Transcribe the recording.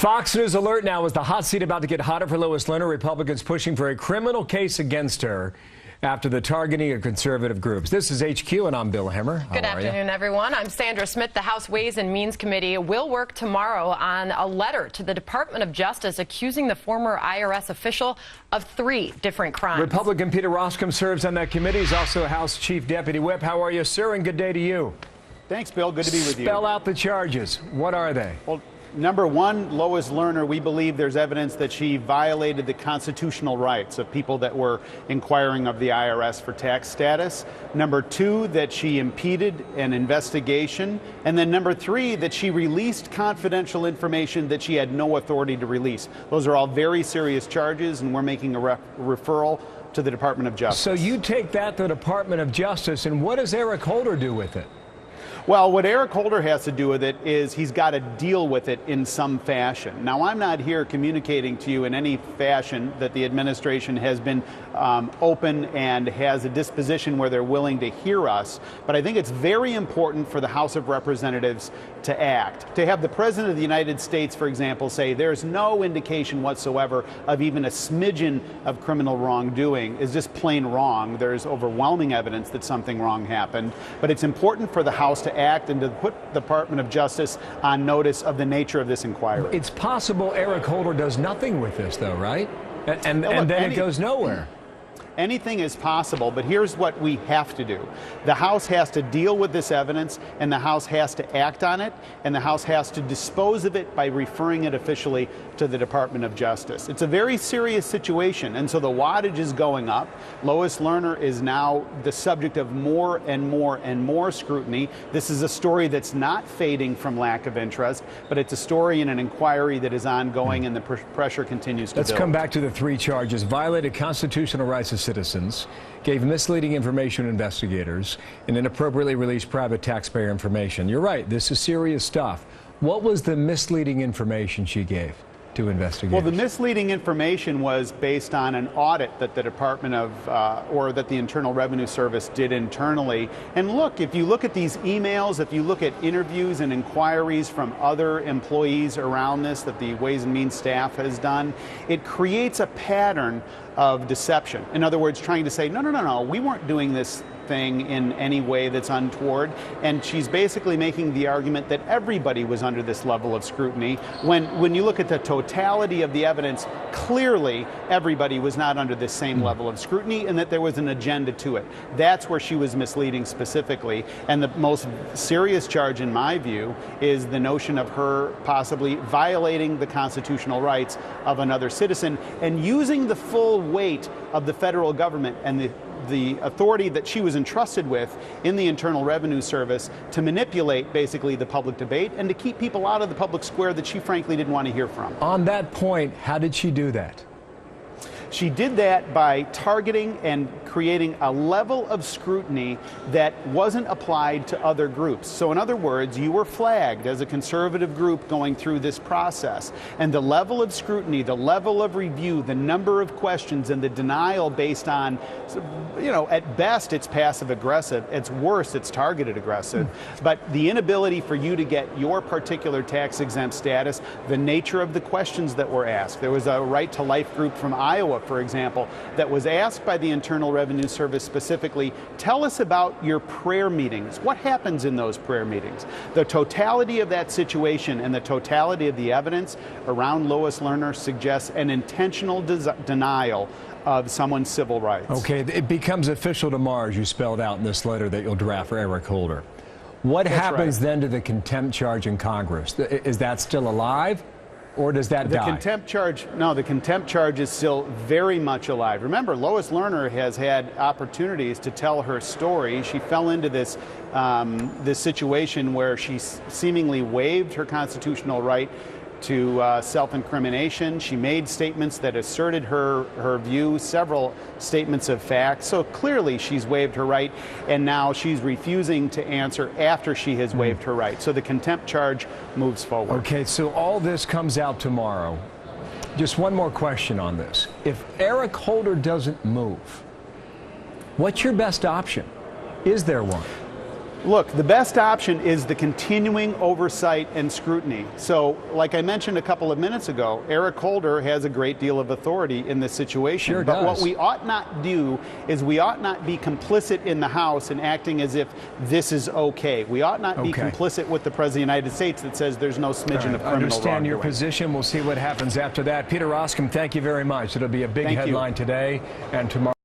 Fox News alert now as the hot seat about to get hotter for Lois Lerner. Republicans pushing for a criminal case against her after the targeting of conservative groups. This is HQ, and I'm Bill Hemmer. Good afternoon, everyone. I'm Sandra Smith. The House Ways and Means Committee will work tomorrow on a letter to the Department of Justice accusing the former IRS official of 3 different crimes. Republican Peter Roskam serves on that committee. He's also House Chief Deputy Whip. How are you, sir? And good day to you. Thanks, Bill. Good to be with you. Spell out the charges. What are they? Well, number one, Lois Lerner, we believe there's evidence that she violated the constitutional rights of people that were inquiring of the IRS for tax status. Number 2, that she impeded an investigation. And then number 3, that she released confidential information that she had no authority to release. Those are all very serious charges, and we're making a referral to the Department of Justice. So you take that to the Department of Justice, and what does Eric Holder do with it? Well, what Eric Holder has to do with it is he's got to deal with it in some fashion. Now, I'm not here communicating to you in any fashion that the administration has been open and has a disposition where they're willing to hear us, but I think it's very important for the House of Representatives to act. To have the President of the United States, for example, say there's no indication whatsoever of even a smidgen of criminal wrongdoing is just plain wrong. There's overwhelming evidence that something wrong happened, but it's important for the House to act and to put the Department of Justice on notice of the nature of this inquiry. It's possible Eric Holder does nothing with this, though, right? And then it goes nowhere. Anything is possible, but here's what we have to do. The House has to deal with this evidence, and the House has to act on it, and the House has to dispose of it by referring it officially to the Department of Justice. It's a very serious situation, and so the wattage is going up. Lois Lerner is now the subject of more and more and more scrutiny. This is a story that's not fading from lack of interest, but it's a story in an inquiry that is ongoing, and the pressure continues to build. Let's come back to the 3 charges. Violated constitutional rights of citizens, gave misleading information to investigators, and inappropriately released private taxpayer information. You're right, this is serious stuff. What was the misleading information she gave to investigators? Well, the misleading information was based on an audit that the Department of, or that the Internal Revenue Service did internally. And look, if you look at these emails, if you look at interviews and inquiries from other employees around this that the Ways and Means staff has done, it creates a pattern of deception. In other words, trying to say, no, we weren't doing this thing in any way that's untoward. And she's basically making the argument that everybody was under this level of scrutiny, when you look at the totality of the evidence, clearly everybody was not under this same level of scrutiny, and that there was an agenda to it. That's where she was misleading specifically. And the most serious charge, in my view, is the notion of her possibly violating the constitutional rights of another citizen and using the full weight of the federal government and the authority that she was entrusted with in the Internal Revenue Service to manipulate basically the public debate and to keep people out of the public square that she frankly didn't want to hear from. On that point, how did she do that? She did that by targeting and creating a level of scrutiny that wasn't applied to other groups. So in other words, you were flagged as a conservative group going through this process. And the level of scrutiny, the level of review, the number of questions, and the denial based on, at best it's passive aggressive, at worst it's targeted aggressive. But the inability for you to get your particular tax exempt status, the nature of the questions that were asked. There was a Right to Life group from Iowa, for example, that was asked by the Internal Revenue Service specifically, tell us about your prayer meetings. What happens in those prayer meetings? The totality of that situation and the totality of the evidence around Lois Lerner suggests an intentional denial of someone's civil rights. Okay, it becomes official tomorrow, as you spelled out in this letter that you'll draft for Eric Holder. What happens then to the contempt charge in Congress? Is that still alive? Or does that die? The contempt charge is still very much alive. Remember, Lois Lerner has had opportunities to tell her story. She fell into this situation where she seemingly waived her constitutional right to self-incrimination. She made statements that asserted her view, several statements of fact. So clearly she's waived her right, and now she's refusing to answer after she has waived her right. So the contempt charge moves forward. Okay, so all this comes out tomorrow. Just one more question on this. If Eric Holder doesn't move, what's your best option? Is there one? Look, the best option is the continuing oversight and scrutiny. So, like I mentioned a couple of minutes ago, Eric Holder has a great deal of authority in this situation. Sure but does. what we ought not do is we ought not be complicit in the House and acting as if this is okay. We ought not be complicit with the President of the United States that says there's no smidgen of criminal wrongdoing. Understand your position. We'll see what happens after that. Peter Roskam, thank you very much. It'll be a big headline today and tomorrow.